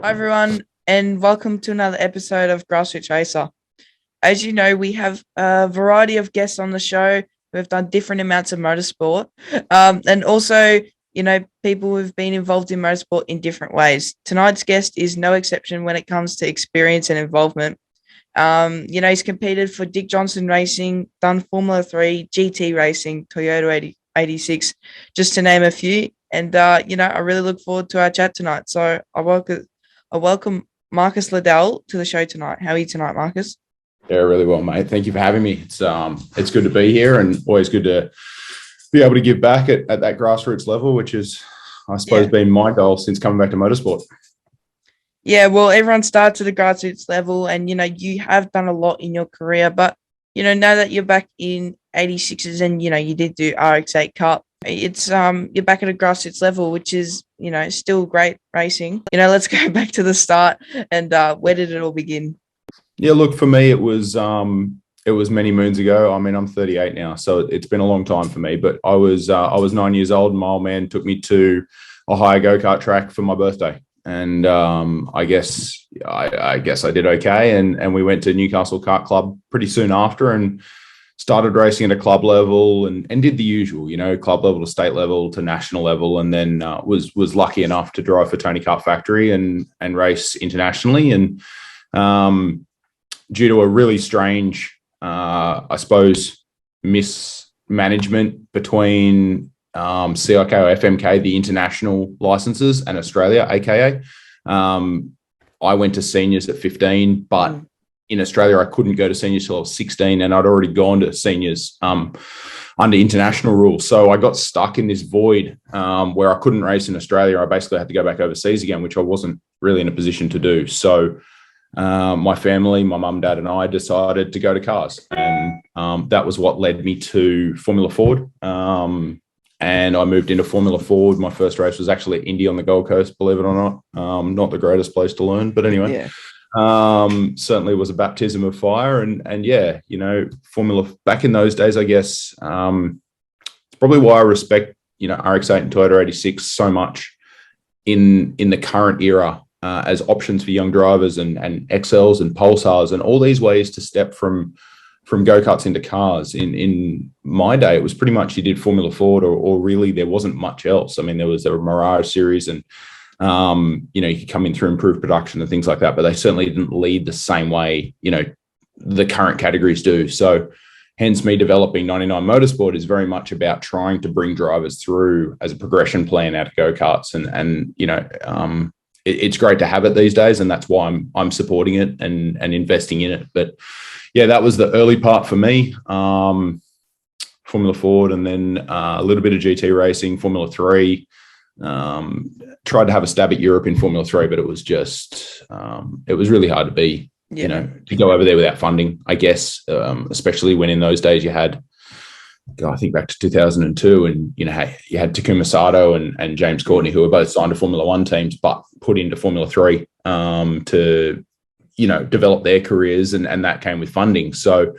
Hi, everyone, and welcome to another episode of Grassroots Racer. As you know, we have a variety of guests on the show who have done different amounts of motorsport, and also, people who've been involved in motorsport in different ways. Tonight's guest is no exception when it comes to experience and involvement. He's competed for Dick Johnson Racing, done Formula 3, GT Racing, Toyota 86, just to name a few. And, I really look forward to our chat tonight. So I welcome Marcus Ladelle to the show tonight. How are you tonight, Marcus? Yeah, really well, mate. Thank you for having me. It's good to be here and always good to be able to give back at that grassroots level, which is, I suppose, been my goal since coming back to motorsport. Yeah, well, everyone starts at a grassroots level and, you have done a lot in your career. But, now that you're back in 86s and, you did do RX8 Cup, it's you're back at a grassroots level, which is, still great racing. Let's go back to the start and where did it all begin? Yeah, look, for me, it was many moons ago. I mean, I'm 38 now, so it's been a long time for me. But I was 9 years old, and my old man took me to a hire go-kart track for my birthday, and I guess I did okay, and we went to Newcastle Kart Club pretty soon after, and started racing at a club level and did the usual, club level to state level to national level, and then was lucky enough to drive for Tony Kart Factory and race internationally. And due to a really strange, I suppose, mismanagement between CIK or FMK, the international licenses, and Australia, aka, I went to seniors at 15, but in Australia, I couldn't go to seniors till I was 16, and I'd already gone to seniors under international rules. So I got stuck in this void where I couldn't race in Australia. I basically had to go back overseas again, which I wasn't really in a position to do. So my family, my mum, dad, and I decided to go to cars, and that was what led me to Formula Ford. And I moved into Formula Ford. My first race was actually at Indy on the Gold Coast, believe it or not. Not the greatest place to learn, but anyway. Yeah. Certainly was a baptism of fire, and Formula back in those days, I guess, it's probably why I respect, RX8 and Toyota 86 so much in the current era, as options for young drivers and XLs and Pulsars and all these ways to step from go-karts into cars. In my day, it was pretty much you did Formula Ford or really there wasn't much else. I mean, there were Mirage series and you could come in through improved production and things like that, but they certainly didn't lead the same way, the current categories do. So hence me developing 99 Motorsport is very much about trying to bring drivers through as a progression plan out of go-karts. And it's great to have it these days. And that's why I'm supporting it and investing in it. But yeah, that was the early part for me. Formula Ford, and then a little bit of GT racing, Formula 3, tried to have a stab at Europe in Formula 3, but it was just, it was really hard to be, to go over there without funding, I guess, especially when in those days you had, I think back to 2002, and, you had Takuma Sato and James Courtney, who were both signed to Formula 1 teams, but put into Formula 3 to, develop their careers, and that came with funding. So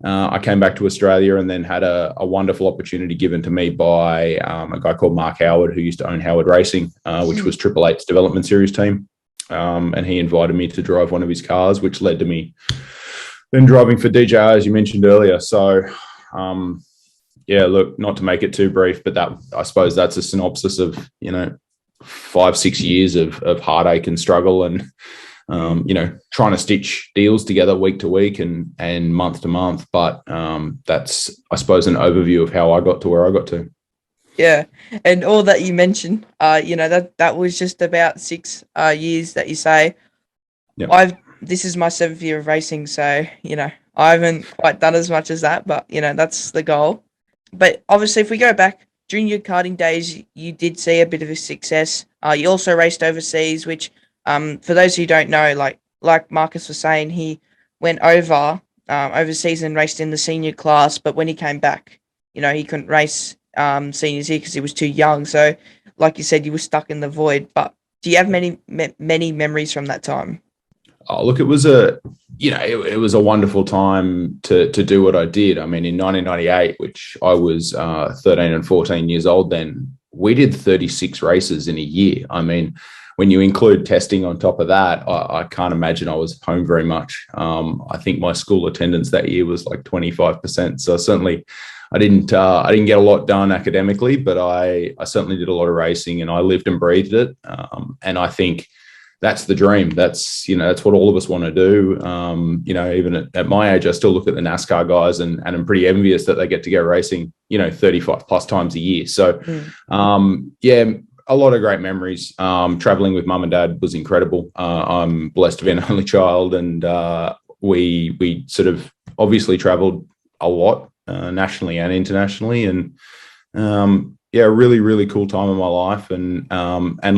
I came back to Australia and then had a wonderful opportunity given to me by a guy called Mark Howard, who used to own Howard Racing, which was Triple Eight's development series team. And he invited me to drive one of his cars, which led to me then driving for DJR, as you mentioned earlier. So, look, not to make it too brief, but I suppose that's a synopsis of, 5-6 years of heartache and struggle and, trying to stitch deals together week to week and month to month. But that's, I suppose, an overview of how I got to where I got to. Yeah. And all that you mentioned, that was just about 6 years that you say. Yep. This is my 7th year of racing. So, I haven't quite done as much as that, but, that's the goal. But obviously, if we go back during your karting days, you did see a bit of a success. You also raced overseas, which, for those who don't know, like Marcus was saying, he went overseas and raced in the senior class. But when he came back, he couldn't race seniors here because he was too young. So, like you said, you were stuck in the void. But do you have many memories from that time? Oh, look, it was a wonderful time to do what I did. I mean, in 1998, which I was 13 and 14 years old then, we did 36 races in a year. I mean, when you include testing on top of that, I can't imagine I was home very much. I think my school attendance that year was like 25%. So certainly I didn't get a lot done academically, but I certainly did a lot of racing, and I lived and breathed it. And I think that's the dream. That's what all of us want to do. Even at my age, I still look at the NASCAR guys and I'm pretty envious that they get to go racing, 35 plus times a year. So, a lot of great memories. Traveling with mum and dad was incredible. I'm blessed to be an only child, and we sort of obviously traveled a lot, nationally and internationally. And, a really, really cool time in my life, and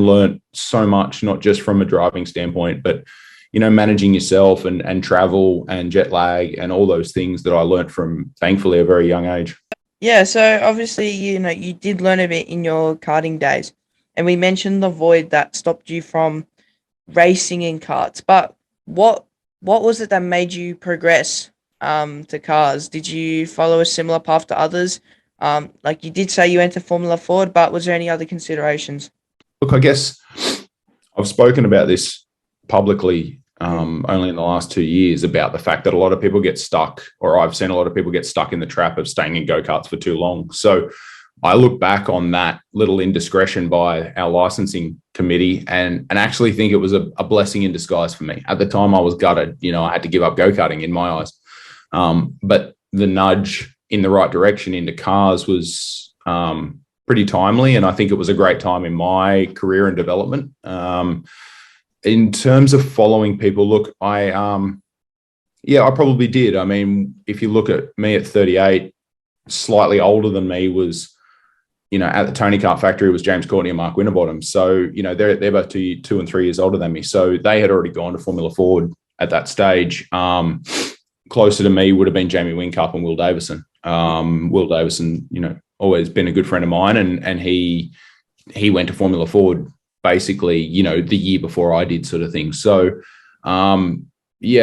learned so much, not just from a driving standpoint, but, managing yourself and travel and jet lag and all those things that I learned from, thankfully, a very young age. Yeah, so obviously, you did learn a bit in your karting days, and we mentioned the void that stopped you from racing in karts. But what was it that made you progress to cars? Did you follow a similar path to others? Like you did say you went to Formula Ford, but was there any other considerations? Look, I guess I've spoken about this publicly only in the last 2 years, about the fact that a lot of people get stuck, or I've seen a lot of people get stuck in the trap of staying in go-karts for too long. So I look back on that little indiscretion by our licensing committee and actually think it was a blessing in disguise for me. At the time, I was gutted. I had to give up go-karting in my eyes. But the nudge in the right direction into cars was pretty timely, and I think it was a great time in my career and development. In terms of following people, look, I probably did. I mean, if you look at me at 38, slightly older than me was, at the Tony Kart factory was James Courtney and Mark Winterbottom. So, they're both 2 and 3 years older than me. So they had already gone to Formula Ford at that stage. Closer to me would have been Jamie Whincup and Will Davison. Will Davison, always been a good friend of mine, and he went to Formula Ford basically, the year before I did, sort of thing. So, we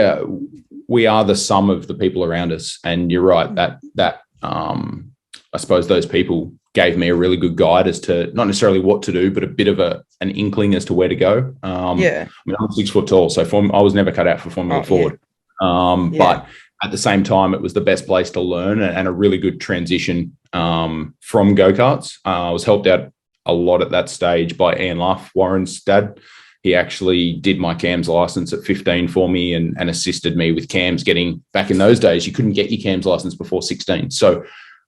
are the sum of the people around us, and you're right that I suppose those people gave me a really good guide as to not necessarily what to do, but a bit of an inkling as to where to go. I mean, I'm 6 foot tall, so I was never cut out for Formula Ford. But at the same time, it was the best place to learn, and a really good transition from go-karts. I was helped out a lot at that stage by Ian Luff, Warren's dad. He actually did my CAMS license at 15 for me and assisted me with CAMS getting, back in those days, you couldn't get your CAMS license before 16. So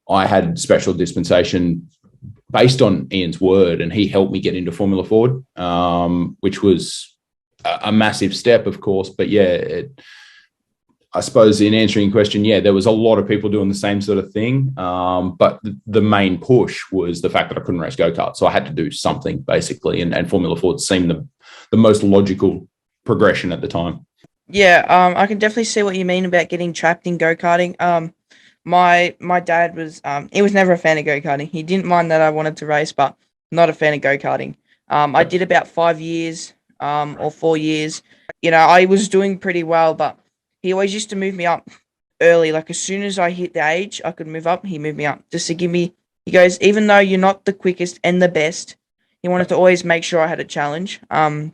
I had special dispensation based on Ian's word, and he helped me get into Formula Ford, which was a massive step, of course. But I suppose in answering your question, there was a lot of people doing the same sort of thing. But the main push was the fact that I couldn't race go-karts. So I had to do something, basically. And Formula Ford seemed the most logical progression at the time. Yeah, I can definitely see what you mean about getting trapped in go-karting. My dad was, he was never a fan of go-karting. He didn't mind that I wanted to race, but not a fan of go-karting. I did about 5 years or 4 years. I was doing pretty well, but he always used to move me up early. Like as soon as I hit the age I could move up, he moved me up just to give me, he goes, even though you're not the quickest and the best, he wanted to always make sure I had a challenge. And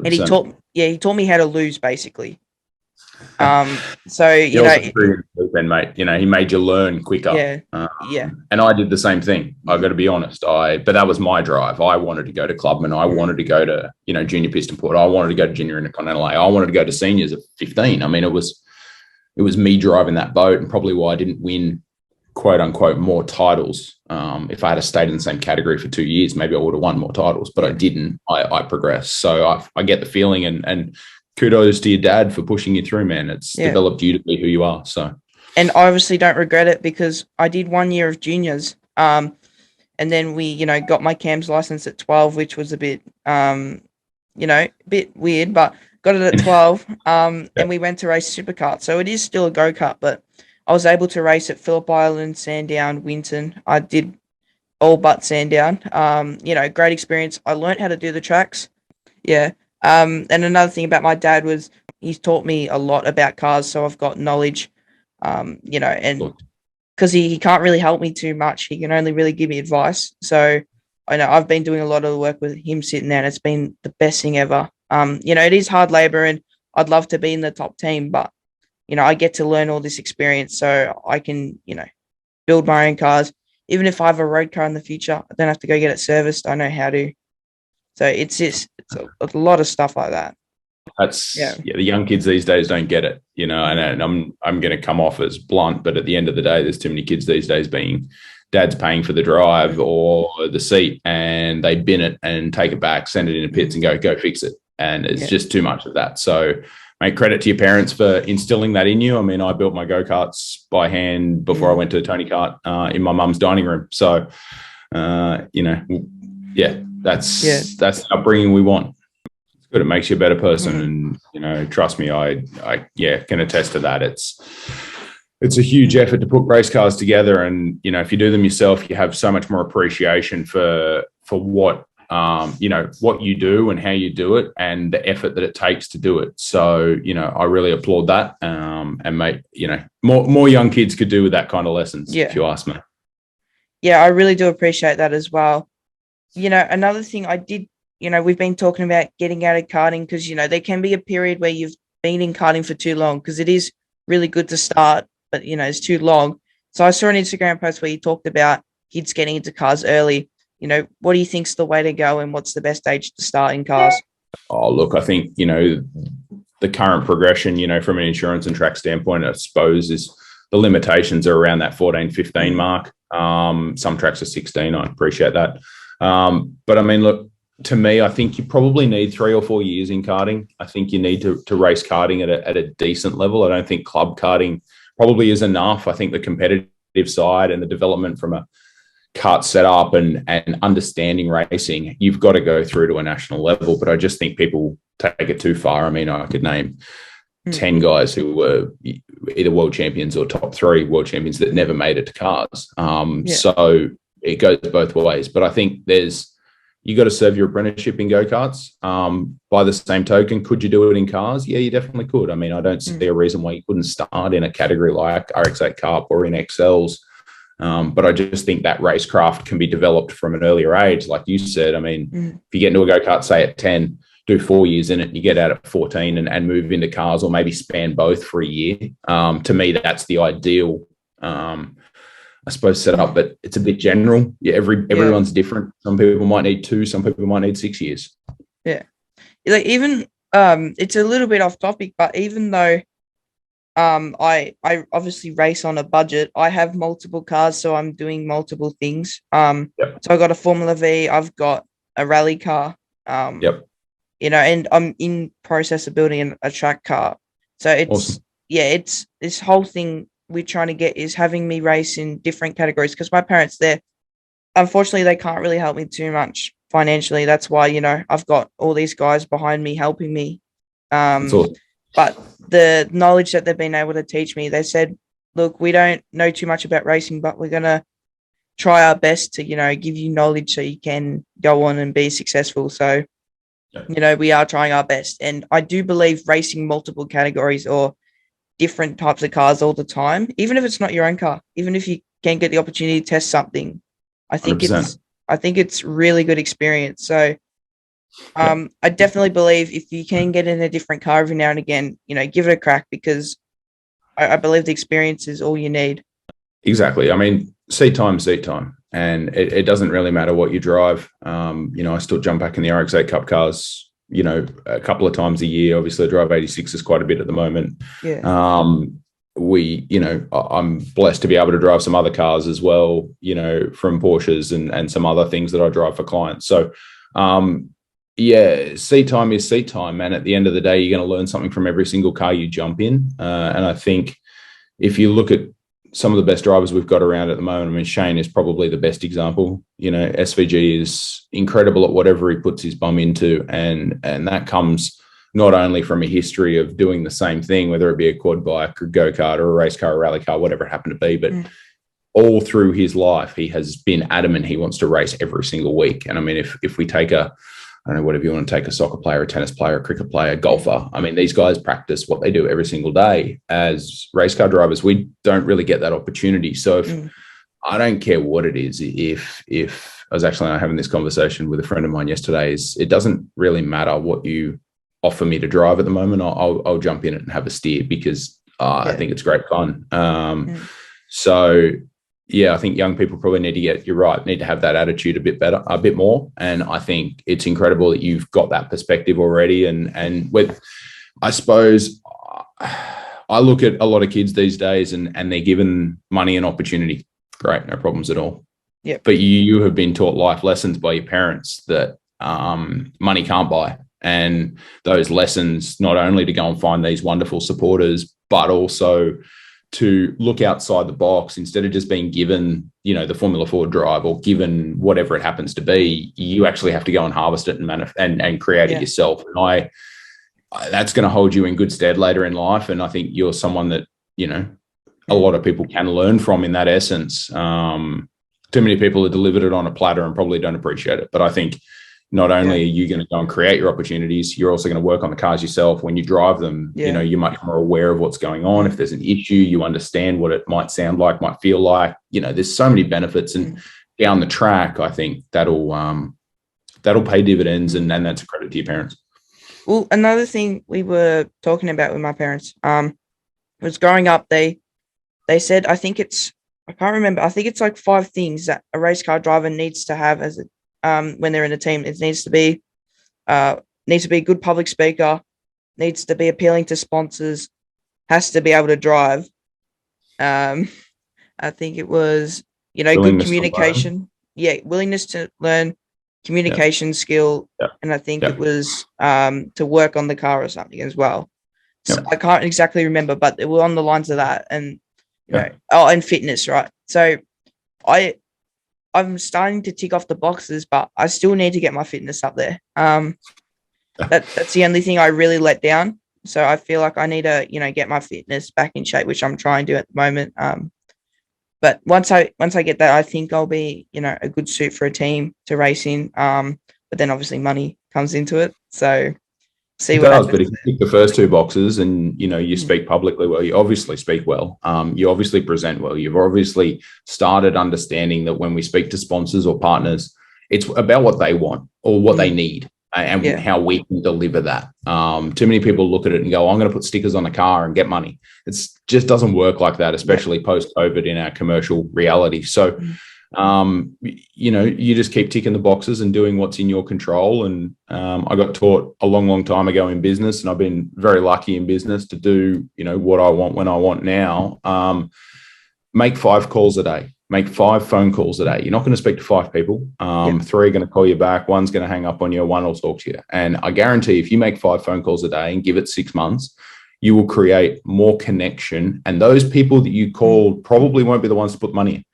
he taught me how to lose, basically. So mate, he made you learn quicker. And I did the same thing. I've got to be honest. But that was my drive. I wanted to go to Clubman. I wanted to go to junior piston port. I wanted to go to junior intercontinental A. I wanted to go to seniors at 15. I mean, it was me driving that boat, and probably why I didn't win quote unquote more titles. If I had stayed in the same category for 2 years, maybe I would have won more titles, but I didn't. I progressed. So I get the feeling, and kudos to your dad for pushing you through, man. It's developed you to be who you are. So, and I obviously don't regret it, because I did 1 year of juniors, and then we, got my CAMS license at 12, which was a bit, a bit weird, but got it at 12. And we went to race Supercars. So it is still a go-kart, but I was able to race at Phillip Island, Sandown, Winton. I did all but Sandown. Great experience. I learned how to do the tracks. Yeah. And another thing about my dad was he's taught me a lot about cars, so I've got knowledge, and because he can't really help me too much. He can only really give me advice. So I know I've been doing a lot of the work with him sitting there, and it's been the best thing ever. It is hard labor, and I'd love to be in the top team, but I get to learn all this experience so I can, build my own cars. Even if I have a road car in the future, I don't have to go get it serviced. I know how to. So it's a lot of stuff like that. That's the young kids these days don't get it, and I'm going to come off as blunt, but at the end of the day, there's too many kids these days being dad's paying for the drive or the seat, and they bin it and take it back, send it into pits and go fix it. And it's just too much of that. So make credit to your parents for instilling that in you. I mean, I built my go-karts by hand before I went to Tony Kart in my mum's dining room. So, that's the upbringing we want. It's good. It makes you a better person. And, trust me, I can attest to that. It's a huge effort to put race cars together. And, if you do them yourself, you have so much more appreciation for what, what you do and how you do it and the effort that it takes to do it. So, I really applaud that. And mate, more young kids could do with that kind of lessons, if you ask me. Yeah, I really do appreciate that as well. Another thing I did, we've been talking about getting out of karting because, there can be a period where you've been in karting for too long because it is really good to start, but, it's too long. So I saw an Instagram post where you talked about kids getting into cars early. What do you think's the way to go and what's the best age to start in cars? Oh, look, I think, the current progression, from an insurance and track standpoint, I suppose is the limitations are around that 14, 15 mark. Some tracks are 16. I appreciate that. But I mean, look, to me, I think you probably need 3 or 4 years in karting. I think you need to race karting at a decent level. I don't think club karting probably is enough. I think the competitive side and the development from a kart setup and understanding racing, you've got to go through to a national level. But I just think people take it too far. I mean, I could name 10 guys who were either world champions or top 3 world champions that never made it to cars. So it goes both ways. But I think you got to serve your apprenticeship in go-karts. By the same token, could you do it in cars? Yeah, you definitely could. I mean, I don't see a reason why you couldn't start in a category like RX8 Cup or in XLs. But I just think that racecraft can be developed from an earlier age. Like you said, I mean, if you get into a go-kart, say at 10, do 4 years in it, and you get out at 14 and move into cars or maybe span both for a year. To me, that's the ideal, I suppose, set up, but it's a bit general. Yeah, everyone's different. Some people might need 2, some people might need 6 years. Yeah. Like even it's a little bit off topic, but even though I obviously race on a budget, I have multiple cars, so I'm doing multiple things. So I got a Formula V, I've got a rally car. And I'm in process of building a track car. So it's awesome. It's this whole thing we're trying to get is having me race in different categories because my parents, unfortunately, they can't really help me too much financially. That's why, I've got all these guys behind me helping me. Awesome. But the knowledge that they've been able to teach me, they said, look, we don't know too much about racing, but we're going to try our best to, give you knowledge so you can go on and be successful. So, we are trying our best. And I do believe racing multiple categories or different types of cars all the time, even if it's not your own car, even if you can get the opportunity to test something, I think 100%. I think it's really good experience. So I definitely believe if you can get in a different car every now and again, give it a crack because I believe the experience is all you need. Exactly. I mean, seat time. And it doesn't really matter what you drive. I still jump back in the RX8 Cup cars, a couple of times a year. Obviously, I drive 86s quite a bit at the moment. Yeah. I'm blessed to be able to drive some other cars as well, from Porsches and some other things that I drive for clients. So, seat time is seat time. And at the end of the day, you're going to learn something from every single car you jump in. And I think if you look at some of the best drivers we've got around at the moment, I mean, Shane is probably the best example. SVG is incredible at whatever he puts his bum into. And that comes not only from a history of doing the same thing, whether it be a quad bike or go-kart or a race car or rally car, whatever it happened to be, but all through his life, he has been adamant he wants to race every single week. And I mean, if we take I don't know, whatever you want to take, a soccer player, a tennis player, a cricket player, a golfer. I mean, these guys practice what they do every single day. As race car drivers, we don't really get that opportunity. So I don't care what it is, if was actually having this conversation with a friend of mine yesterday, is it doesn't really matter what you offer me to drive at the moment. I'll jump in it and have a steer because I think it's great fun. So yeah, I think young people probably need to have that attitude a bit more. And I think it's incredible that you've got that perspective already. And with, I suppose, I look at a lot of kids these days and they're given money and opportunity. Great, no problems at all. Yeah. But you have been taught life lessons by your parents that money can't buy. And those lessons, not only to go and find these wonderful supporters, but also to look outside the box. Instead of just being given, the Formula Ford drive or given whatever it happens to be, you actually have to go and harvest it and create it yourself. And that's going to hold you in good stead later in life. And I think you're someone that, a lot of people can learn from in that essence. Too many people have delivered it on a platter and probably don't appreciate it. But I think not only are you going to go and create your opportunities, you're also going to work on the cars yourself. When you drive them, you're much more aware of what's going on. If there's an issue, you understand what it might sound like, might feel like. There's so many benefits. And down the track, I think that'll pay dividends, and that's a credit to your parents. Well, another thing we were talking about with my parents was growing up, they said, I think it's like 5 things that a race car driver needs to have as when they're in a team. It needs to be a good public speaker, needs to be appealing to sponsors, has to be able to drive. I think it was, good communication. Willingness to learn, communication skill, and I think it was to work on the car or something as well. So I can't exactly remember, but it was on the lines of that, and and fitness, right? So I'm starting to tick off the boxes, but I still need to get my fitness up there. That's the only thing I really let down. So I feel like I need to, get my fitness back in shape, which I'm trying to do at the moment. But once I get that, I think I'll be, a good suit for a team to race in. But then obviously money comes into it. So see what happens. But if you tick the first 2 boxes and, you speak publicly well, you obviously speak well. You obviously present well. You've obviously started understanding that when we speak to sponsors or partners, it's about what they want or what they need and how we can deliver that. Too many people look at it and go, I'm going to put stickers on a car and get money. It just doesn't work like that, especially post-COVID in our commercial reality. So, you just keep ticking the boxes and doing what's in your control. And I got taught a long, long time ago in business, and I've been very lucky in business to do, what I want when I want now. Make 5 calls a day. Make 5 phone calls a day. You're not going to speak to 5 people. 3 are going to call you back. 1's going to hang up on you. 1 will talk to you. And I guarantee if you make 5 phone calls a day and give it 6 months, you will create more connection. And those people that you called probably won't be the ones to put money in.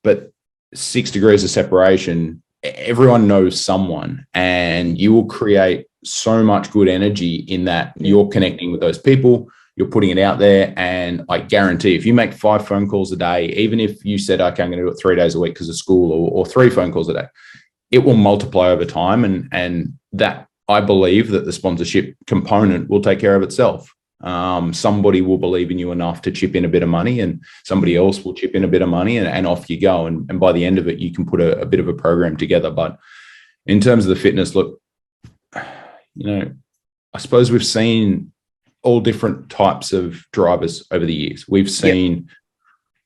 But 6 degrees of separation, everyone knows someone, and you will create so much good energy in that you're connecting with those people. You're putting it out there, and I guarantee if you make 5 phone calls a day, even if you said, okay, I'm going to do it 3 days a week because of school, or 3 phone calls a day, it will multiply over time. And that, I believe that the sponsorship component will take care of itself. Somebody will believe in you enough to chip in a bit of money, and somebody else will chip in a bit of money, and off you go. And by the end of it, you can put a bit of a program together. But in terms of the fitness, look, I suppose we've seen all different types of drivers over the years. We've seen,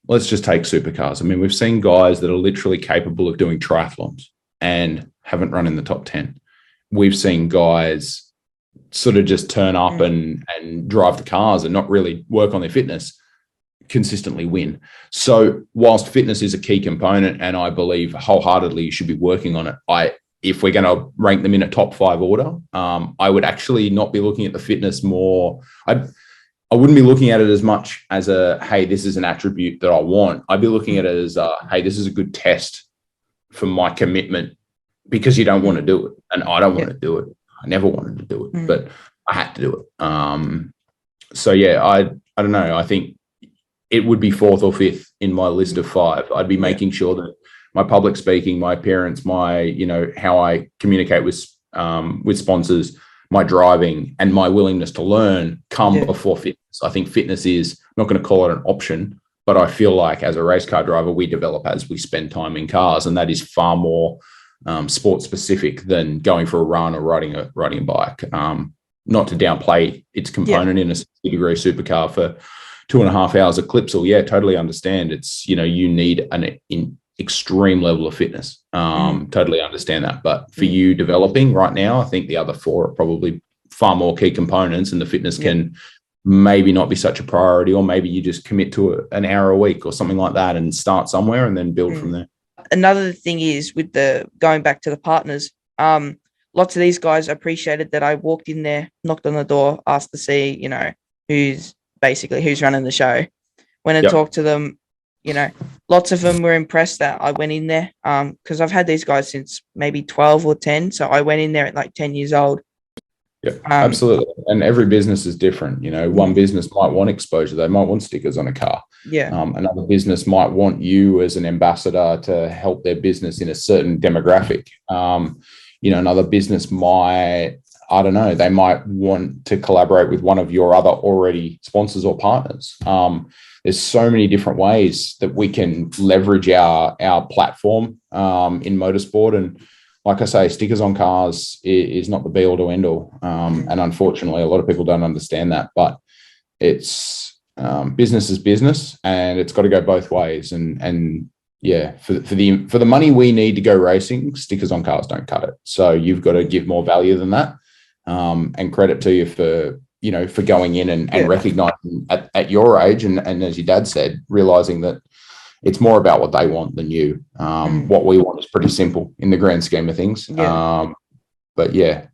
let's just take supercars. I mean, we've seen guys that are literally capable of doing triathlons and haven't run in the top 10. We've seen guys sort of just turn up and drive the cars and not really work on their fitness, consistently win. So whilst fitness is a key component, and I believe wholeheartedly you should be working on it, if we're going to rank them in a top 5 order, I would actually not be looking at the fitness more. I wouldn't be looking at it as much as hey, this is an attribute that I want. I'd be looking at it as hey, this is a good test for my commitment, because you don't want to do it. And I don't want to do it. I never wanted to do it, but I had to do it. So yeah, I don't know. I think it would be 4th or 5th in my list of 5. I'd be making sure that my public speaking, my appearance, my, how I communicate with sponsors, my driving, and my willingness to learn come before fitness. I think fitness is, I'm not going to call it an option, but I feel like as a race car driver, we develop as we spend time in cars, and that is far more sport specific than going for a run or riding a bike. Not to downplay its component in a 60-degree supercar for 2.5 hours of Clipsal. Yeah, totally understand. It's, you need an extreme level of fitness. Totally understand that. But for you developing right now, I think the other 4 are probably far more key components, and the fitness can maybe not be such a priority, or maybe you just commit to an hour a week or something like that and start somewhere and then build from there. Another thing is with the going back to the partners, lots of these guys appreciated that I walked in there, knocked on the door, asked to see, who's running the show. Went and talked to them, lots of them were impressed that I went in there. Because I've had these guys since maybe 12 or 10. So I went in there at like 10 years old. Yeah, absolutely. And every business is different. One business might want exposure. They might want stickers on a car. Yeah. Another business might want you as an ambassador to help their business in a certain demographic. Another business might, I don't know, they might want to collaborate with one of your other already sponsors or partners. There's so many different ways that we can leverage our platform in motorsport. And like I say, stickers on cars is not the be all to end all. And unfortunately, a lot of people don't understand that, but it's business is business, and it's got to go both ways. And yeah, for the money we need to go racing, stickers on cars don't cut it. So you've got to give more value than that. And credit to you for going in and recognizing at your age, and as your dad said, realizing that it's more about what they want than you. What we want is pretty simple in the grand scheme of things. But yeah,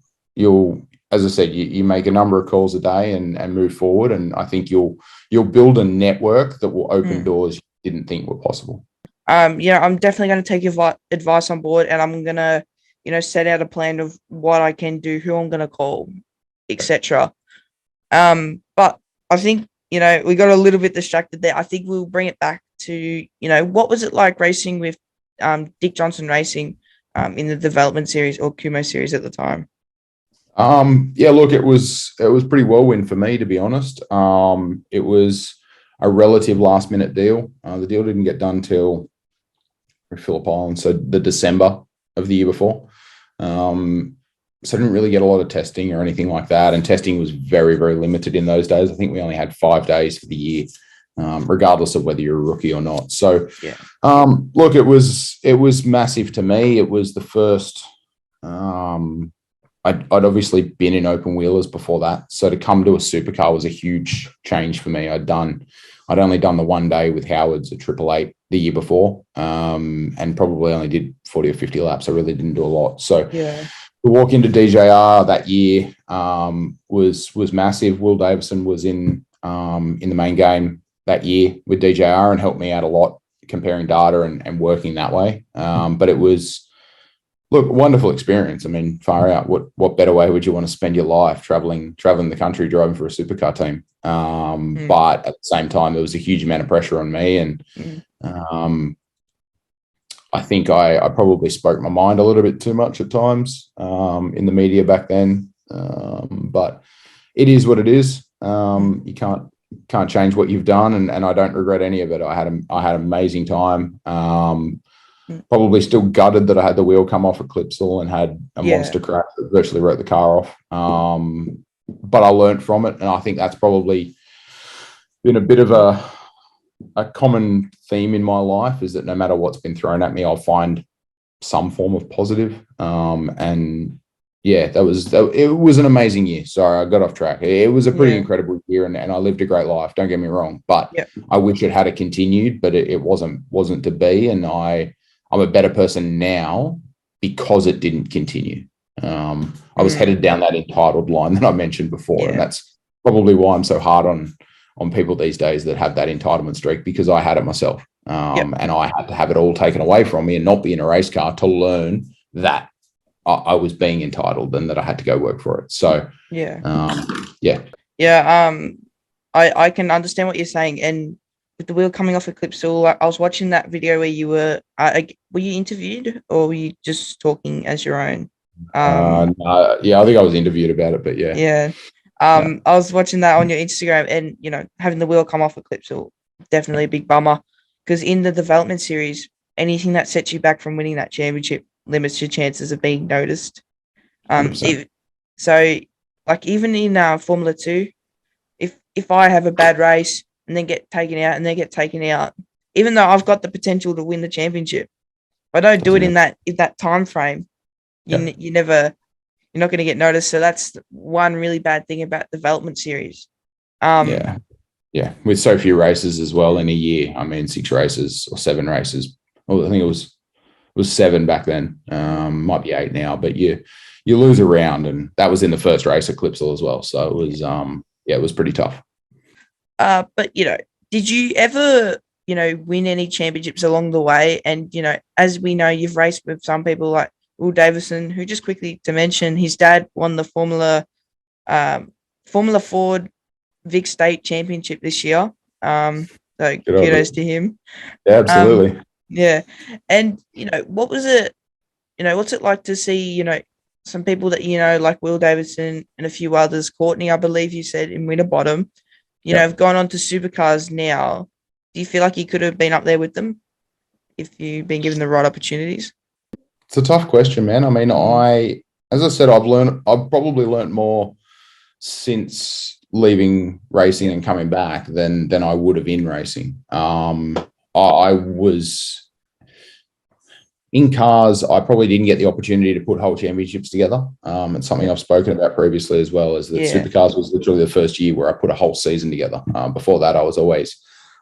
as I said, you make a number of calls a day and move forward. And I think you'll build a network that will open doors you didn't think were possible. I'm definitely going to take your advice on board, and I'm going to, set out a plan of what I can do, who I'm going to call, etc. But I think, we got a little bit distracted there. I think we'll bring it back to, what was it like racing with Dick Johnson Racing in the development series or Kumo series at the time? Look, it was pretty whirlwind for me, to be honest. It was a relative last minute deal. The deal didn't get done till Phillip Island, so the December of the year before. So I didn't really get a lot of testing or anything like that. And testing was very, very limited in those days. I think we only had 5 days for the year, regardless of whether you're a rookie or not. So, look, it was massive to me. It was the first, I'd obviously been in open wheelers before that. So to come to a supercar was a huge change for me. I'd only done the 1 day with Howard's at 888 the year before, and probably only did 40 or 50 laps. I really didn't do a lot. So to walk into DJR that year was massive. Will Davison was in the main game that year with DJR and helped me out a lot comparing data and working that way. But it was, look, a wonderful experience. I mean, far out. What better way would you want to spend your life traveling the country, driving for a supercar team? But at the same time, there was a huge amount of pressure on me, and I think I probably spoke my mind a little bit too much at times in the media back then. But it is what it is. You can't change what you've done, and I don't regret any of it. I had an amazing time. Probably still gutted that I had the wheel come off at Clipsal and had a monster crash that virtually wrote the car off. But I learned from it, and I think that's probably been a bit of a common theme in my life, is that no matter what's been thrown at me, I'll find some form of positive. And yeah, it was an amazing year. Sorry, I got off track. It was a pretty incredible year, and I lived a great life. Don't get me wrong, but I wish it had continued, but it wasn't to be. And I'm a better person now because it didn't continue. I was headed down that entitled line that I mentioned before, and that's probably why I'm so hard on people these days that have that entitlement streak, because I had it myself. And I had to have it all taken away from me and not be in a race car to learn that I was being entitled and that I had to go work for it. So, I can understand what you're saying. And with the wheel coming off a Clipsal, I was watching that video where you were you interviewed, or were you just talking as your own? I think I was interviewed about it, but I was watching that on your Instagram, and having the wheel come off a Clipsal, definitely a big bummer, because in the development series, anything that sets you back from winning that championship limits your chances of being noticed. 100%. So like even in Formula 2, if I have a bad race and then get taken out, even though I've got the potential to win the championship, if I don't do it in that time frame, you're not going to get noticed. So that's one really bad thing about development series. Yeah, with so few races as well in a year. I mean, 6 races or 7 races. Well, I think it was 7 back then. Might be 8 now, but you lose a round, and that was in the first race at Clipsal as well. So it was it was pretty tough. But did you ever win any championships along the way? And as we know, you've raced with some people like Will Davison, who, just quickly to mention, his dad won the Formula Ford Vic State Championship this year. So kudos to him. Yeah, absolutely. Yeah. And, what was it, what's it like to see, some people that, like Will Davidson and a few others, Courtney, I believe you said, in Winterbottom, have gone on to supercars now. Do you feel like you could have been up there with them if you've been given the right opportunities? It's a tough question, man. I mean, as I said, I've probably learned more since leaving racing and coming back than I would have in racing. I was in cars. I probably didn't get the opportunity to put whole championships together. It's something I've spoken about previously as well, is that Supercars was literally the first year where I put a whole season together. Before that,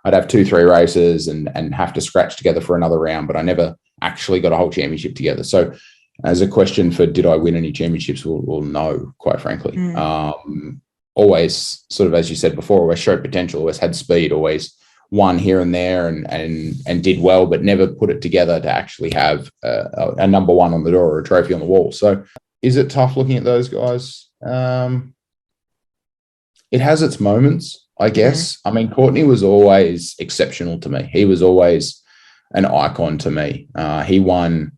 I'd have 2-3 races and have to scratch together for another round, but I never actually got a whole championship together. So as a question for did I win any championships? Well, no, quite frankly. Always, sort of, as you said before, always showed potential, always had speed, always won here and there and did well, but never put it together to actually have a number one on the door or a trophy on the wall. So is it tough looking at those guys? It has its moments, I guess. I mean, Courtney was always exceptional to me. He was always an icon to me. He won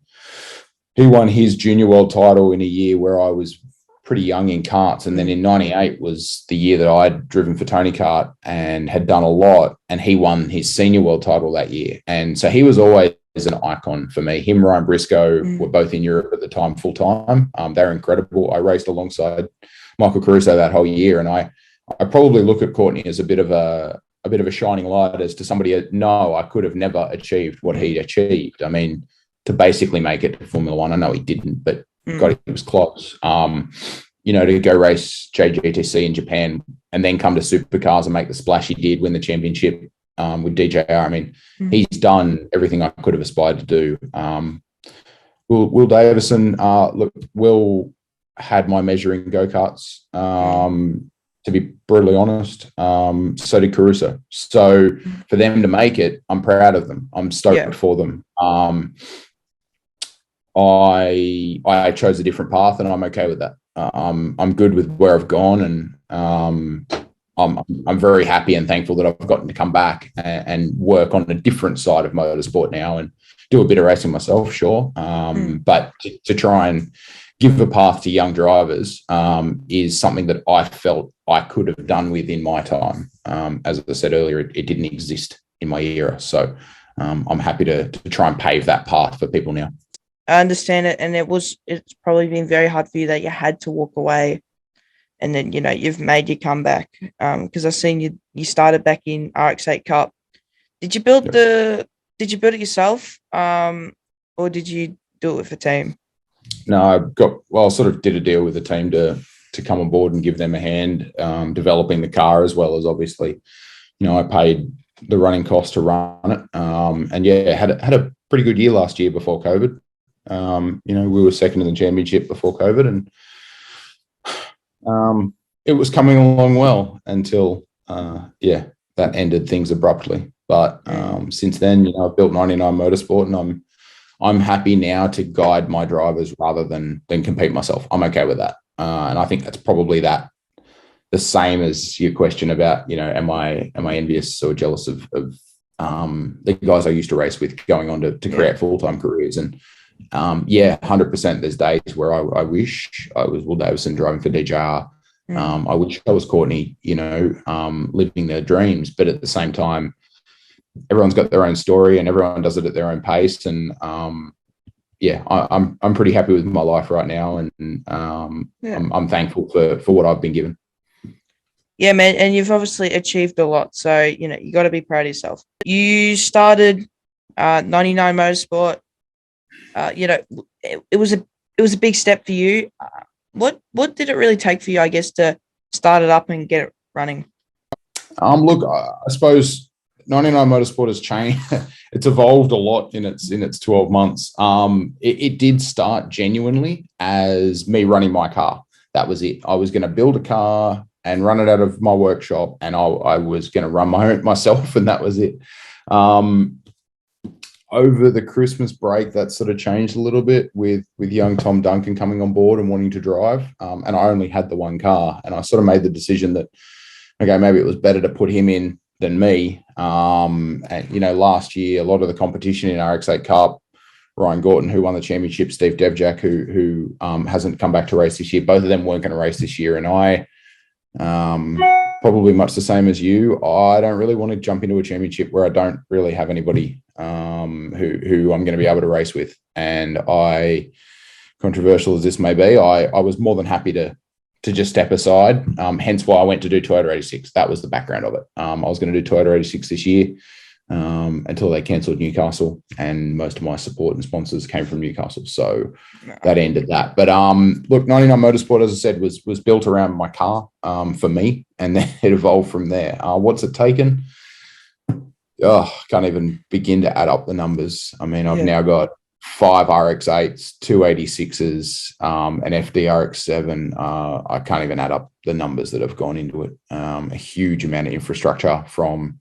his junior world title in a year where I was pretty young in karts, and then in 98 was the year that I'd driven for Tony Kart and had done a lot, and he won his senior world title that year. And so he was always an icon for me. Him, Ryan Briscoe were both in Europe at the time, full time. They're incredible. I raced alongside Michael Caruso that whole year, and I probably look at Courtney as a bit of a shining light as to somebody I could have never achieved what he achieved. I mean, to basically make it to Formula One. I know he didn't, but God, he was close. To go race JGTC in Japan and then come to supercars and make the splash he did, win the championship with DJR. I mean, he's done everything I could have aspired to do. Will Davison, look, Will had my measure in go-karts, to be brutally honest. So did Caruso. So for them to make it, I'm proud of them. I'm stoked for them. I chose a different path, and I'm okay with that. I'm good with where I've gone, and I'm very happy and thankful that I've gotten to come back and work on a different side of motorsport now and do a bit of racing myself, sure. But to try and give a path to young drivers is something that I felt I could have done within my time. As I said earlier, it didn't exist in my era, so I'm happy to try and pave that path for people now. I understand it, and it's probably been very hard for you that you had to walk away, and then you've made your comeback. Because I've seen you started back in RX8 Cup. Did you build it yourself, or did you do it with a team? No, I sort of did a deal with the team to come on board and give them a hand developing the car, as well as obviously, I paid the running cost to run it, and had a pretty good year last year before COVID. We were second in the championship before COVID, and it was coming along well until that ended things abruptly. But since then, I've built 99 Motorsport, and I'm happy now to guide my drivers rather than compete myself. I'm okay with that, and I think that's probably the same as your question about am I envious or jealous of the guys I used to race with going on to create full-time careers. And 100%. There's days where I wish I was Will Davison driving for DJR. I wish I was Courtney, living their dreams. But at the same time, everyone's got their own story and everyone does it at their own pace. And, I'm pretty happy with my life right now, and I'm thankful for what I've been given. Yeah, man, and you've obviously achieved a lot, so you got to be proud of yourself. You started 99 Motorsport. It was a big step for you. What did it really take for you, I guess, to start it up and get it running? Look, I suppose 99 Motorsport has changed. It's evolved a lot in its 12 months. It did start genuinely as me running my car. That was it. I was going to build a car and run it out of my workshop, and I was going to run myself, and that was it. Over the Christmas break, that sort of changed a little bit with young Tom Duncan coming on board and wanting to drive. And I only had the one car, and I sort of made the decision that, okay, maybe it was better to put him in than me. And, last year, a lot of the competition in RX8 Cup, Ryan Gorton, who won the championship, Steve Devjak, who hasn't come back to race this year, both of them weren't going to race this year. And I, probably much the same as you, I don't really want to jump into a championship where I don't really have anybody who I'm going to be able to race with. And controversial as this may be, I was more than happy to just step aside. Hence why I went to do Toyota 86. That was the background of it. I was going to do Toyota 86 this year until they cancelled Newcastle, and most of my support and sponsors came from Newcastle. So that ended that. But look, 99 Motorsport, as I said, was built around my car for me, and then it evolved from there. What's it taken? Can't even begin to add up the numbers. I mean, I've now got 5 RX8s, 2 86s, an FD RX7. I can't even add up the numbers that have gone into it. A huge amount of infrastructure, from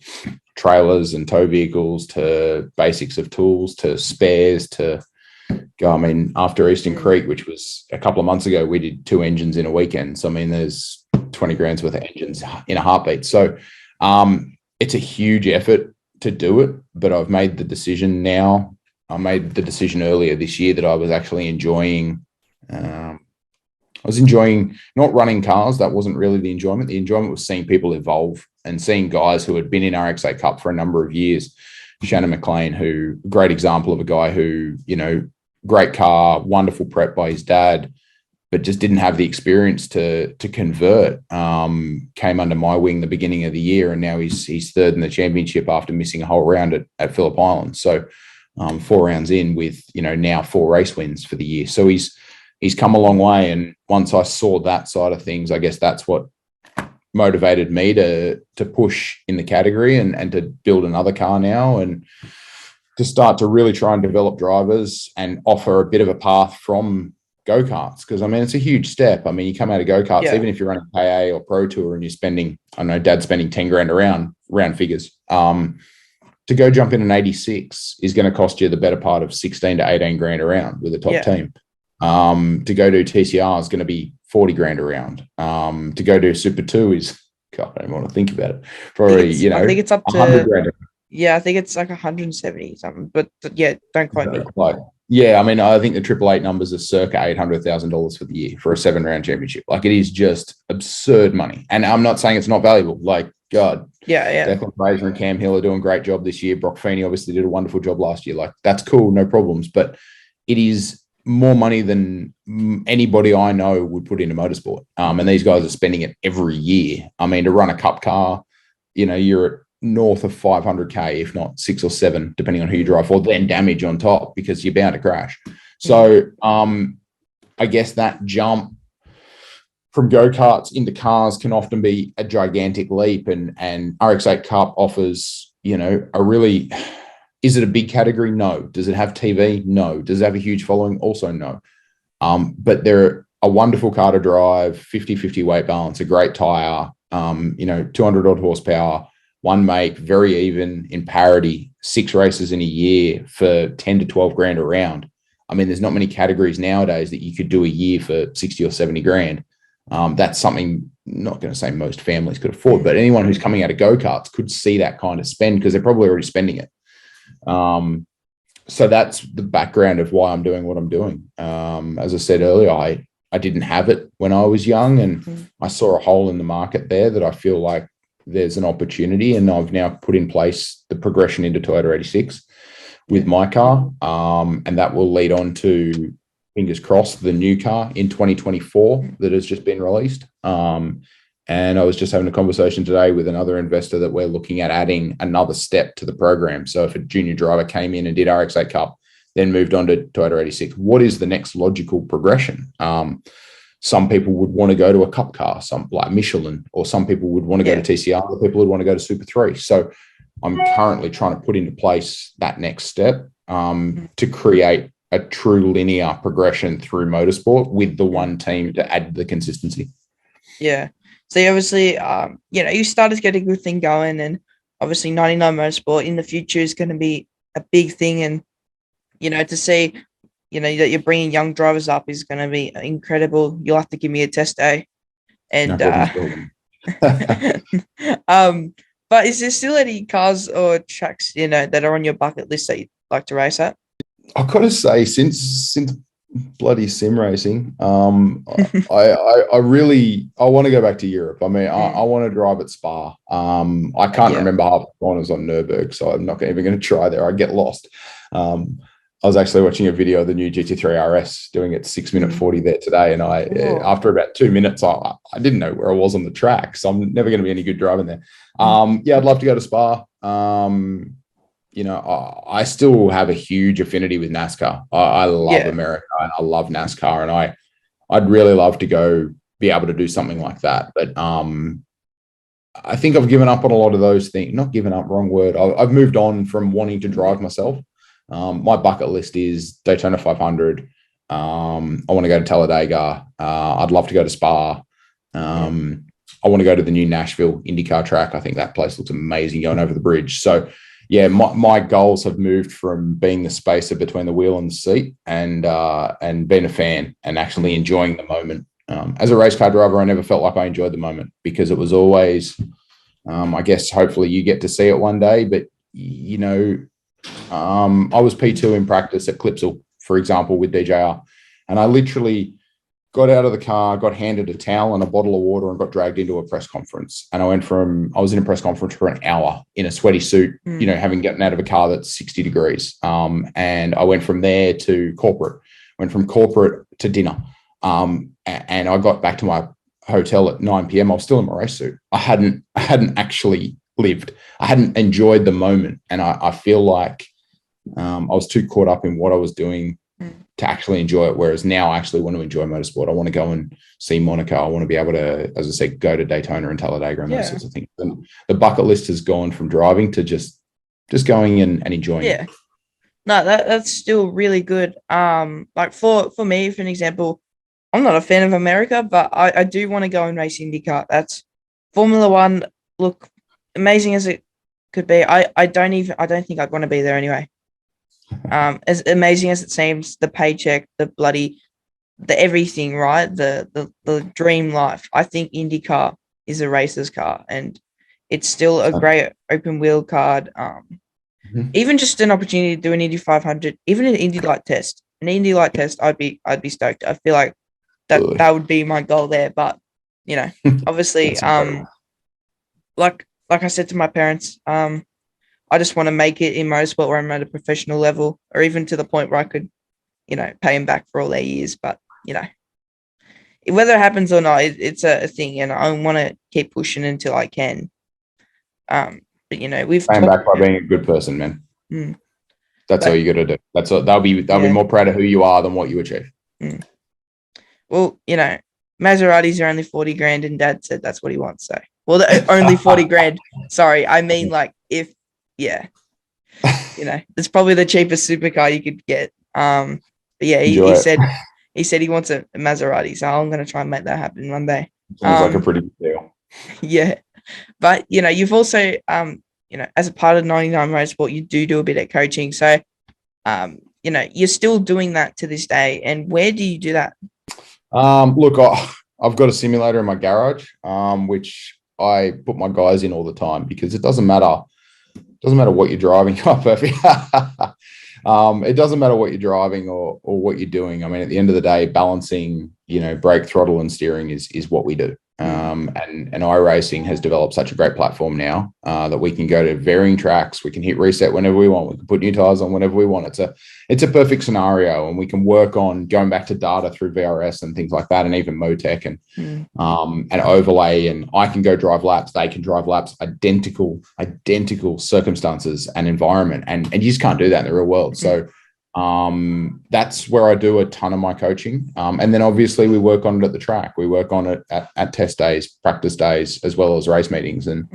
trailers and tow vehicles to basics of tools to spares to go. I mean, after Eastern Creek, which was a couple of months ago, we did 2 engines in a weekend. So, I mean, there's 20 grand's worth of engines in a heartbeat. So it's a huge effort to do it, but I've made the decision now. I made the decision earlier this year that I was actually enjoying. I was enjoying not running cars. That wasn't really the enjoyment. The enjoyment was seeing people evolve and seeing guys who had been in RX8 Cup for a number of years. Shannon McLean, who, great example of a guy who, great car, wonderful prep by his dad, but just didn't have the experience to convert. Came under my wing the beginning of the year, and now he's third in the championship after missing a whole round at Phillip Island. So 4 rounds in with, now 4 race wins for the year. So he's come a long way. And once I saw that side of things, I guess that's what motivated me to push in the category and to build another car now, and to start to really try and develop drivers and offer a bit of a path from go-karts. Because, I mean, it's a huge step. I mean, you come out of go-karts, even if you're running KA or Pro Tour and you're spending, I know Dad's spending 10 grand around round figures. To go jump in an 86 is going to cost you the better part of 16 to 18 grand around with a top team. To go do TCR is going to be 40 grand around. To go do Super 2 is, God, I don't want to think about it. Probably, I think it's up to 100 grand. Yeah, I think it's like 170 something. But yeah, don't quote me. I mean, I think the 888 numbers are circa $800,000 for the year for a 7-round championship. Like, it is just absurd money. And I'm not saying it's not valuable. Like, God. Yeah. Declan Fraser and Cam Hill are doing a great job this year. Brock Feeney obviously did a wonderful job last year. Like, that's cool, no problems. But it is more money than anybody I know would put into motorsport. And these guys are spending it every year. I mean, to run a cup car, you're at north of 500K, if not 6 or 7, depending on who you drive for, then damage on top because you're bound to crash. So I guess that jump from go-karts into cars can often be a gigantic leap, and RX8 Cup offers, a really, is it a big category? No. Does it have TV? No. Does it have a huge following? Also no. But they're a wonderful car to drive, 50-50 weight balance, a great tire, 200 odd horsepower, one make, very even in parity, 6 races in a year for 10 to 12 grand a round. I mean, there's not many categories nowadays that you could do a year for 60 or 70 grand. That's something, not going to say most families could afford, but anyone who's coming out of go-karts could see that kind of spend because they're probably already spending it. So that's the background of why I'm doing what I'm doing. As I said earlier, I didn't have it when I was young, and I saw a hole in the market there that I feel like there's an opportunity, and I've now put in place the progression into Toyota 86. with my car, and that will lead on to, fingers crossed, the new car in 2024 that has just been released. And I was just having a conversation today with another investor that we're looking at adding another step to the program. So if a junior driver came in and did RX8 Cup, then moved on to Toyota 86, what is the next logical progression? Some people would want to go to a Cup car, some like Michelin, or some people would want to go to TCR, other people would want to go to Super 3. So I'm currently trying to put into place that next step to create a true linear progression through motorsport with the one team to add the consistency. Yeah. So obviously, you started to get a good thing going, and obviously 99 Motorsport in the future is going to be a big thing. And, to see, that you're bringing young drivers up is going to be incredible. You'll have to give me a test day. And, but is there still any cars or tracks, that are on your bucket list that you'd like to race at? I've got to say, since bloody sim racing, I really want to go back to Europe. I mean, I want to drive at Spa. I can't remember half the corners on Nürburgring, so I'm not even going to try there. I get lost. I was actually watching a video of the new GT3 RS doing it 6-minute 40 there today, and after about 2 minutes, I didn't know where I was on the track, so I'm never going to be any good driving there. I'd love to go to Spa. I still have a huge affinity with NASCAR. I love America, and I love NASCAR, and I'd really love to be able to do something like that. But I think I've given up on a lot of those things. Not given up, wrong word. I've moved on from wanting to drive myself. My bucket list is Daytona 500. I want to go to Talladega. I'd love to go to Spa. I want to go to the new Nashville IndyCar track. I think that place looks amazing going over the bridge. So, yeah, my goals have moved from being the spacer between the wheel and the seat and being a fan and actually enjoying the moment. As a race car driver, I never felt like I enjoyed the moment because it was always, I guess, hopefully you get to see it one day. But, I was P2 in practice at Clipsal, for example, with DJR. And I literally got out of the car, got handed a towel and a bottle of water and got dragged into a press conference. And I was in a press conference for an hour in a sweaty suit, having gotten out of a car that's 60 degrees. And I went from there to corporate, went from corporate to dinner. And I got back to my hotel at 9 p.m. I was still in my race suit. I hadn't actually lived. I hadn't enjoyed the moment. And I feel like I was too caught up in what I was doing to actually enjoy it. Whereas now I actually want to enjoy motorsport. I want to go and see Monaco. I want to be able to, as I said, go to Daytona and Talladega and those sorts of things. And the bucket list has gone from driving to just going and enjoying it. No, that's still really good. Like for me, for an example, I'm not a fan of America, but I do want to go and race IndyCar. That's Formula One. Look, amazing as it could be, I don't think I'd want to be there anyway. As amazing as it seems, the paycheck, the everything, right? The dream life. I think IndyCar is a racer's car, and it's still a great open wheel card. Even just an opportunity to do an Indy 500, even an Indy Light test. An Indy Light test, I'd be stoked. I feel like that would be my goal there. But obviously, like I said to my parents, I just want to make it in motorsport where I'm at a professional level, or even to the point where I could, pay them back for all their years. But, whether it happens or not, it's a thing, and I want to keep pushing until I can. But, we've paying back by being a good person, man. That's all you got to do. That's all. They'll be more proud of who you are than what you achieve. Well, Maseratis are only 40 grand, and Dad said that's what he wants. So, well, only 40 grand. Sorry, I mean, like if. Yeah, it's probably the cheapest supercar you could get. But yeah, he said he wants a Maserati, so I'm going to try and make that happen one day. Sounds like a pretty good deal. Yeah, but you've also as a part of 99 Motorsport, you do a bit of coaching. So you're still doing that to this day. And where do you do that? Look, I've got a simulator in my garage, which I put my guys in all the time because it doesn't matter. Doesn't matter what you're driving. Perfect. It doesn't matter what you're driving or what you're doing. I mean, at the end of the day, balancing, brake, throttle, and steering is what we do. And iRacing has developed such a great platform now that we can go to varying tracks. We can hit reset whenever we want. We can put new tires on whenever we want. It's a perfect scenario, and we can work on going back to data through VRS and things like that, and even Motec and overlay. And I can go drive laps. They can drive laps. Identical circumstances and environment, and you just can't do that in the real world. So that's where I do a ton of my coaching. And then obviously we work on it at the track. We work on it at test days, practice days, as well as race meetings. And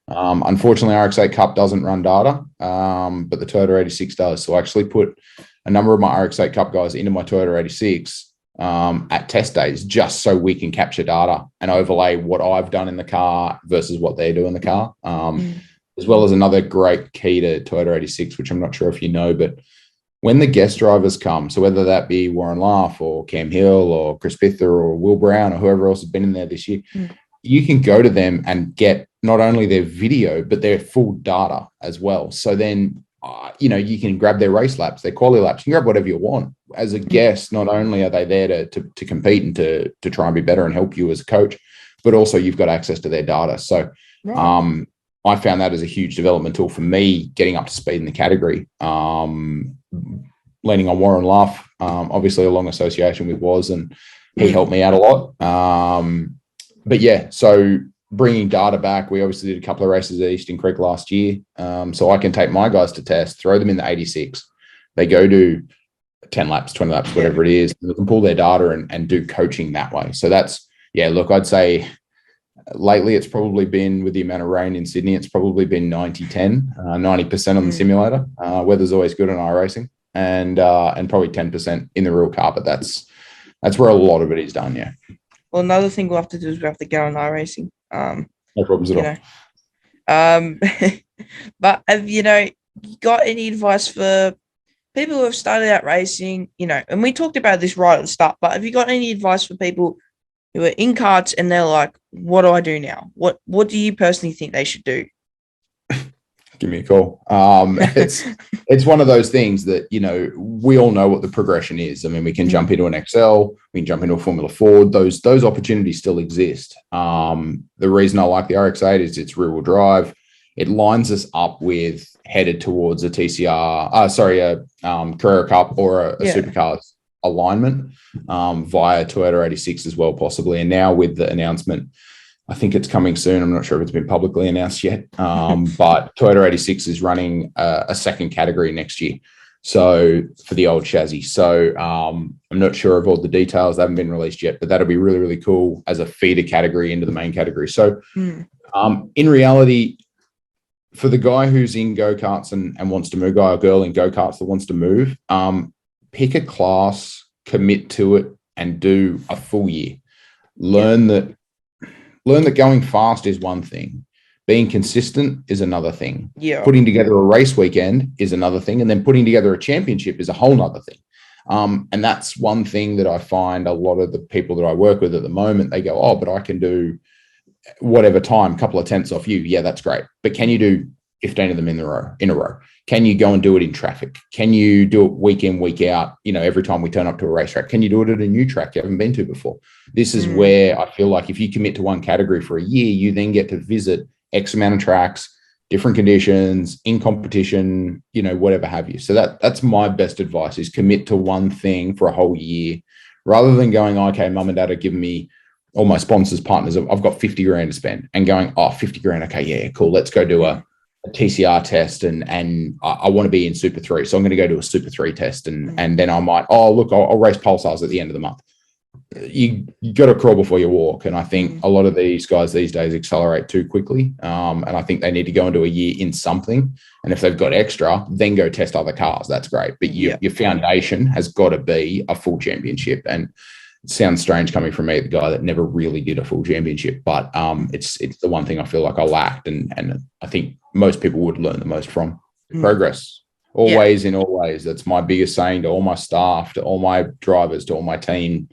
unfortunately, RX8 Cup doesn't run data, but the Toyota 86 does. So I actually put a number of my RX8 Cup guys into my Toyota 86 at test days, just so we can capture data and overlay what I've done in the car versus what they do in the car. As well as another great key to Toyota 86, which I'm not sure if you know, but when the guest drivers come, so whether that be Warren Laugh or Cam Hill or Chris Pither or Will Brown or whoever else has been in there this year, you can go to them and get not only their video, but their full data as well. So then, you can grab their race laps, their quality laps, you can grab whatever you want. As a guest, not only are they there to compete and to try and be better and help you as a coach, but also you've got access to their data. So I found that as a huge development tool for me, getting up to speed in the category. Leaning on Warren Luff, obviously a long association with Woz, and he helped me out a lot. But yeah, so bringing data back, we obviously did a couple of races at Eastern Creek last year. So I can take my guys to test, throw them in the 86. They go do 10 laps, 20 laps, whatever it is. They can pull their data and do coaching that way. So that's, look, I'd say lately it's probably been, with the amount of rain in Sydney, it's probably been 90-10, 90% on the simulator. Weather's always good on iRacing, and probably 10% in the real car, but that's where a lot of it is done. Yeah. Well, another thing we'll have to do is we have to go on iRacing. No problems at all. But have you got any advice for people who have started out racing? And we talked about this right at the start, but have you got any advice for people who are in karts and they're like, what do I do now? What do you personally think they should do? Give me a call. It's one of those things that, we all know what the progression is. I mean, we can jump into an XL, we can jump into a Formula Ford. Those opportunities still exist. The reason I like the RX8 is it's rear-wheel drive. It lines us up with headed towards a Carrera Cup or a Supercars alignment via Toyota 86 as well, possibly. And now with the announcement, I think it's coming soon. I'm not sure if it's been publicly announced yet, but Toyota 86 is running a second category next year. So for the old chassis. So I'm not sure of all the details. They haven't been released yet, but that'll be really, really cool as a feeder category into the main category. So in reality, for the guy who's in go-karts and wants to move, guy or girl in go-karts that wants to move, pick a class, commit to it, and do a full year. Learn that going fast is one thing. Being consistent is another thing. Yeah. Putting together a race weekend is another thing. And then putting together a championship is a whole nother thing. And that's one thing that I find a lot of the people that I work with at the moment, they go, but I can do whatever time, a couple of tenths off you. Yeah, that's great. But can you do 15 of them in a row? Can you go and do it in traffic? Can you do it week in, week out? Every time we turn up to a racetrack, can you do it at a new track you haven't been to before? This is where I feel like if you commit to one category for a year, you then get to visit X amount of tracks, different conditions, in competition, whatever have you. So that's my best advice, is commit to one thing for a whole year, rather than going, okay, mum and dad are giving me, all my sponsors, partners, I've got 50 grand to spend, and going, 50 grand. Okay, yeah, cool. Let's go do a TCR test, and I want to be in Super 3. So I'm going to go do a Super 3 test, and then I might, I'll race Pulsars at the end of the month. You got to crawl before you walk. And I think a lot of these guys these days accelerate too quickly. And I think they need to go into a year in something. And if they've got extra, then go test other cars. That's great. But your foundation has got to be a full championship. And it sounds strange coming from me, the guy that never really did a full championship, but it's the one thing I feel like I lacked, and I think most people would learn the most from. Progress. Always in all ways. That's my biggest saying to all my staff, to all my drivers, to all my team.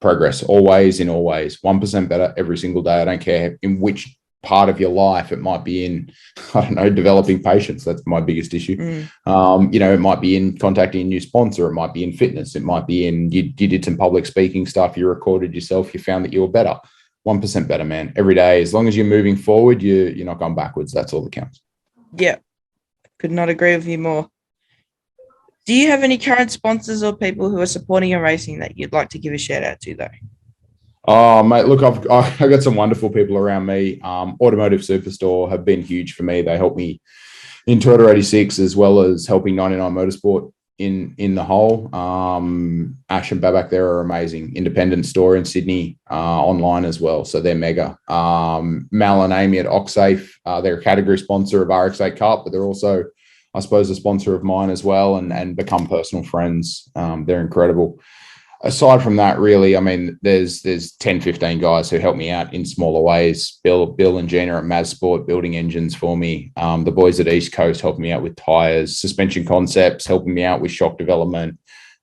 Progress. Always in all ways. 1% better every single day. I don't care in which part of your life. It might be in, developing patience. That's my biggest issue. It might be in contacting a new sponsor. It might be in fitness. It might be in, you did some public speaking stuff. You recorded yourself. You found that you were better. 1% better, man. Every day, as long as you're moving forward, you're not going backwards. That's all that counts. Yeah, could not agree with you more. Do you have any current sponsors or people who are supporting your racing that you'd like to give a shout out to, though? Oh, mate, look, I've got some wonderful people around me. Automotive Superstore have been huge for me. They helped me in Toyota 86 as well as helping 99 Motorsport in the whole. Ash and Babak there are amazing. Independent store in Sydney, online as well. So they're mega. Mal and Amy at Oxsafe, they're a category sponsor of RX8 Cup, but they're also, I suppose, a sponsor of mine as well and become personal friends. They're incredible. Aside from that, really, I mean, there's 10, 15 guys who help me out in smaller ways. Bill and Gina at Mazsport building engines for me. The boys at East Coast helping me out with tires, suspension concepts, helping me out with shock development,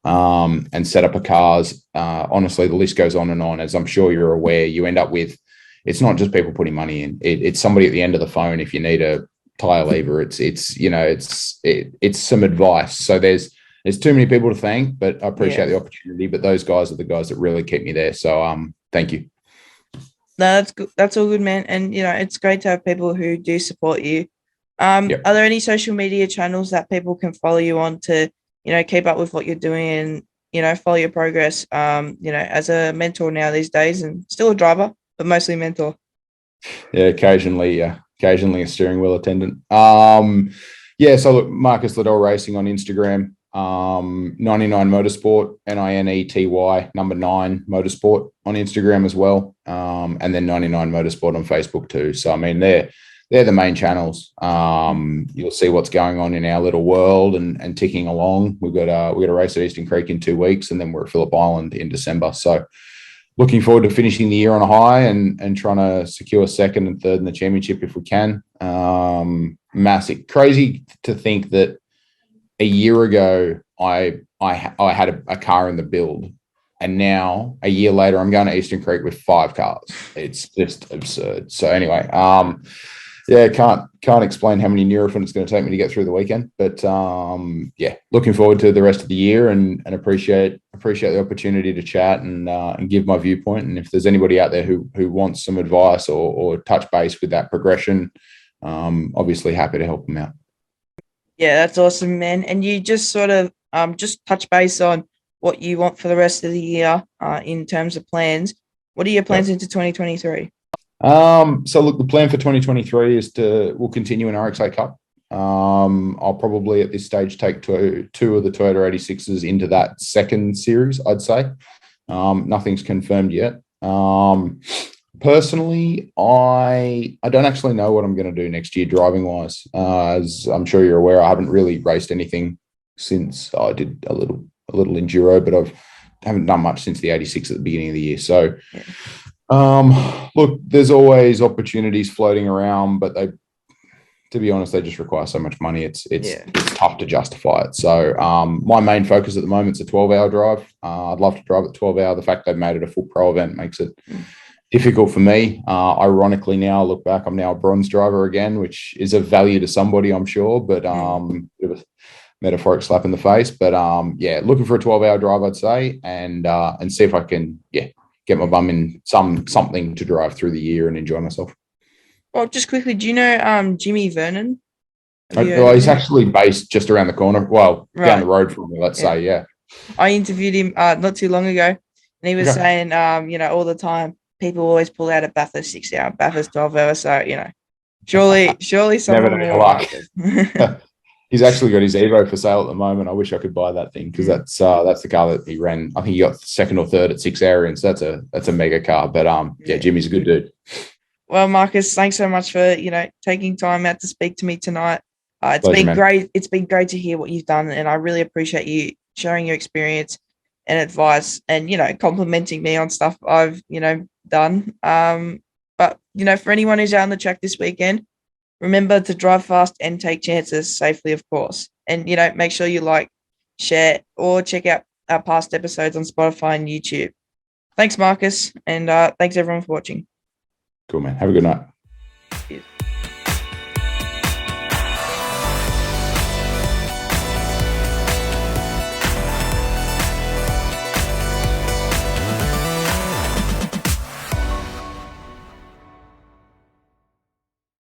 and setup of cars. Honestly, the list goes on and on. As I'm sure you're aware, you end up with, it's not just people putting money in. It's somebody at the end of the phone if you need a tire lever. It's some advice. So there's too many people to thank, but I appreciate the opportunity. But those guys are the guys that really keep me there. So thank you. No, that's good. That's all good, man. And it's great to have people who do support you. Are there any social media channels that people can follow you on to, keep up with what you're doing and, follow your progress? As a mentor now these days, and still a driver, but mostly mentor. Yeah, occasionally a steering wheel attendant. So look, Marcus Ladelle Racing on Instagram. 99 Motorsport, NINETY number 9 Motorsport on Instagram as well, and then 99 Motorsport on Facebook too. So I mean, they're the main channels. You'll see what's going on in our little world and ticking along. We've got a race at Eastern Creek in 2 weeks, and then we're at Phillip Island in December. So looking forward to finishing the year on a high and trying to secure second and third in the championship if we can. Massive, crazy to think that a year ago, I had a car in the build, and now a year later, I'm going to Eastern Creek with 5 cars. It's just absurd. So anyway, can't explain how many Nurofen it's going to take me to get through the weekend, but looking forward to the rest of the year and appreciate the opportunity to chat and give my viewpoint. And if there's anybody out there who wants some advice or touch base with that progression, obviously happy to help them out. Yeah, that's awesome, man. And you just sort of just touch base on what you want for the rest of the year in terms of plans. What are your plans into 2023? So look, the plan for 2023 is we'll continue in RX8 Cup. I'll probably at this stage take two of the Toyota 86s into that second series, I'd say. Nothing's confirmed yet. Personally, I don't actually know what I'm going to do next year driving wise. As I'm sure you're aware, I haven't really raced anything since I did a little enduro, but I haven't done much since the 86 at the beginning of the year. So, look, there's always opportunities floating around, but to be honest, they just require so much money. It's tough to justify it. So, my main focus at the moment is a 12-hour drive. I'd love to drive at 12-hour. The fact they've made it a full pro event makes it difficult for me. Ironically, now I look back, I'm now a bronze driver again, which is of value to somebody, I'm sure, but bit of a metaphoric slap in the face. But looking for a 12-hour drive, I'd say, and see if I can get my bum in something to drive through the year and enjoy myself. Well, just quickly, do you know Jimmy Vernon? He's actually based just around the corner. Well, down the road from me, let's say, yeah. I interviewed him not too long ago, and he was saying, all the time, people always pull out a Bathurst 6-hour, Bathurst 12-hour. So, surely someone will like it. He's actually got his Evo for sale at the moment. I wish I could buy that thing because that's the car that he ran. I think he got second or third at 6 Arians. That's a mega car. But Jimmy's a good dude. Well, Marcus, thanks so much for taking time out to speak to me tonight. It's Pleasure, been man. great. It's been great to hear what you've done, and I really appreciate you sharing your experience and advice, and complimenting me on stuff I've done. But for anyone who's out on the track this weekend, remember to drive fast and take chances safely, of course. And make sure you like, share, or check out our past episodes on Spotify and YouTube. Thanks, Marcus, and thanks everyone for watching. Cool, man. Have a good night. Cheers.